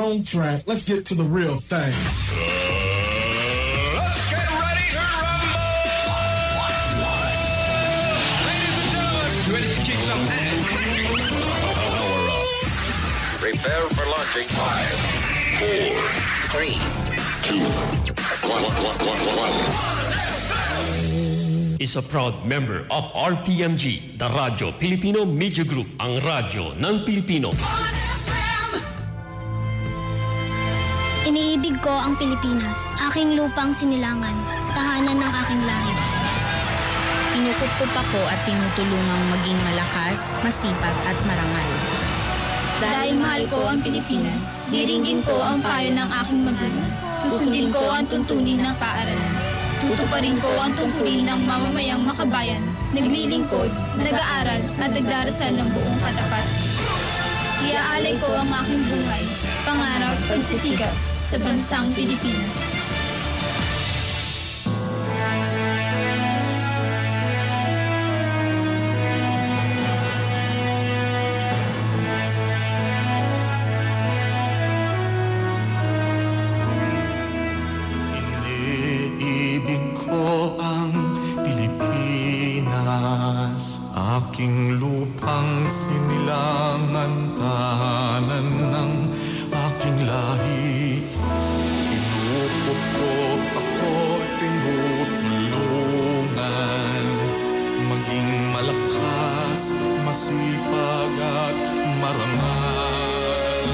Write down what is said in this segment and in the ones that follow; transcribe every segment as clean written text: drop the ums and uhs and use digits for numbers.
wrong track. Let's get to the real thing. Let's get ready to rumble! Ladies and gentlemen, ready to kick some ass? Power up. Prepare for launching. 5, 4, 3, 2, 1. Is a proud member of RPMG, the Radyo Pilipino Media Group, ang radyo ng Pilipino. Iniibig ko ang Pilipinas, aking lupang sinilangan, tahanan ng aking lahi. Kinukup ako at tinutulungang maging malakas, masipag at marangal. Dahil mahal ko ang Pilipinas, diringgin ko ang payo ng aking magulang. Susundin ko ang tuntunin ng paaralan. Tutuparin ko ang tungkulin ng mamamayang makabayan, naglilingkod, nag-aaral at nagdarasal ng buong katapat. Iaalay ko ang aking buhay, pangarap, pagsisikap sa bansang Pilipinas. Aking lupang sinilangan, tahanan ng aking lahi. Kinukup ko ako, tinutulungan maging malakas, masipag at marangal.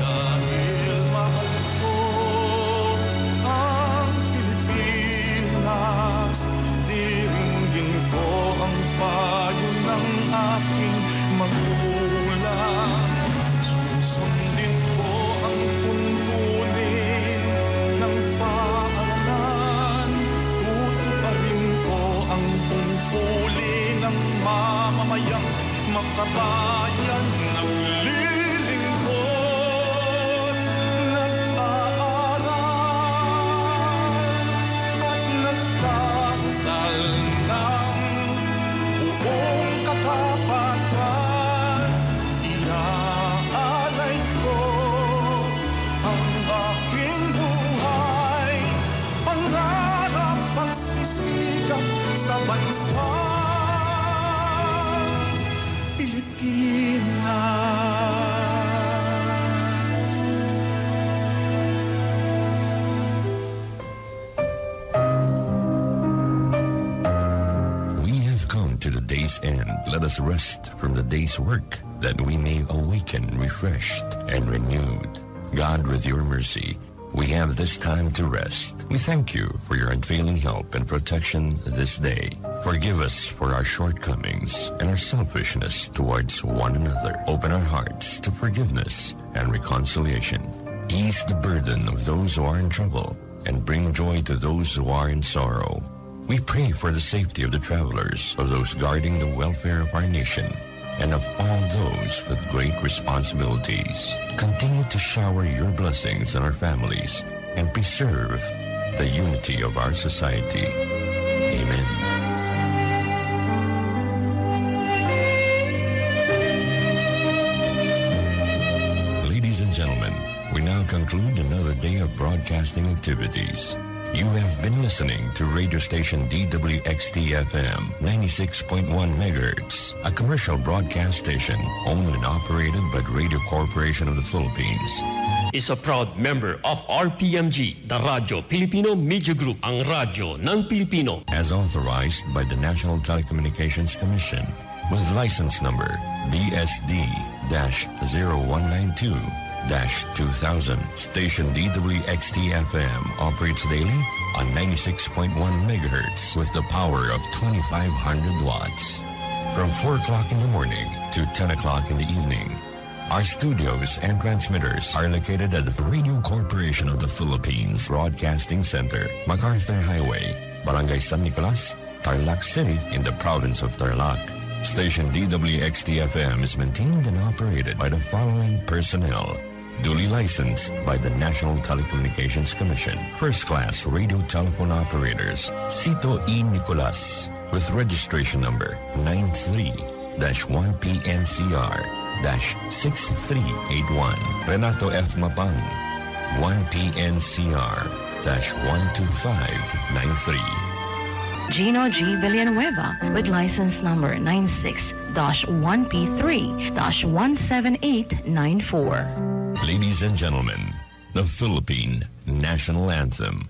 Dahil mahal ko ang Pilipinas, diringgin ko ang payo ng aking magulang. Susundin ko ang tuntunin ng paaralan. Tutuparin ko ang tungkulin ng mamamayang makabayan. Naglilingkod, nag-aaral at nagdarasal ng buong katapatan. Iaalay ko ang aking buhay, pangarap, pagsisikap sa bansang Pilipinas. We have come to the day's end. Let us rest from the day's work, that we may awaken refreshed and renewed. God, with your mercy, we have this time to rest. We thank you for your unfailing help and protection this day. Forgive us for our shortcomings and our selfishness towards one another. Open our hearts to forgiveness and reconciliation. Ease the burden of those who are in trouble and bring joy to those who are in sorrow. We pray for the safety of the travelers, of those guarding the welfare of our nation, and of all those with great responsibilities. Continue to shower your blessings on our families and preserve the unity of our society. Amen. Ladies and gentlemen, we now conclude another day of broadcasting activities. You have been listening to radio station DWXT-FM 96.1 MHz, a commercial broadcast station owned and operated by the Radio Corporation of the Philippines. Is a proud member of RPMG, the Radyo Pilipino Media Group, ang radyo ng Pilipino. As authorized by the National Telecommunications Commission, with license number BSD-0192-2000. Station DWXT-FM operates daily on 96.1 MHz with the power of 2,500 watts. From 4 o'clock in the morning to 10 o'clock in the evening, our studios and transmitters are located at the Radio Corporation of the Philippines Broadcasting Center, MacArthur Highway, Barangay San Nicolas, Tarlac City in the province of Tarlac. Station DWXT-FM is maintained and operated by the following personnel. Duly licensed by the National Telecommunications Commission. First-class radio telephone operators, Cito E. Nicolas, with registration number 93-1PNCR. 1-800-938-6381. Renato F. Mapang, 1PNCR-12593. Gino G. Villanueva with license number 96-1P3-17894. Ladies and gentlemen, the Philippine National Anthem.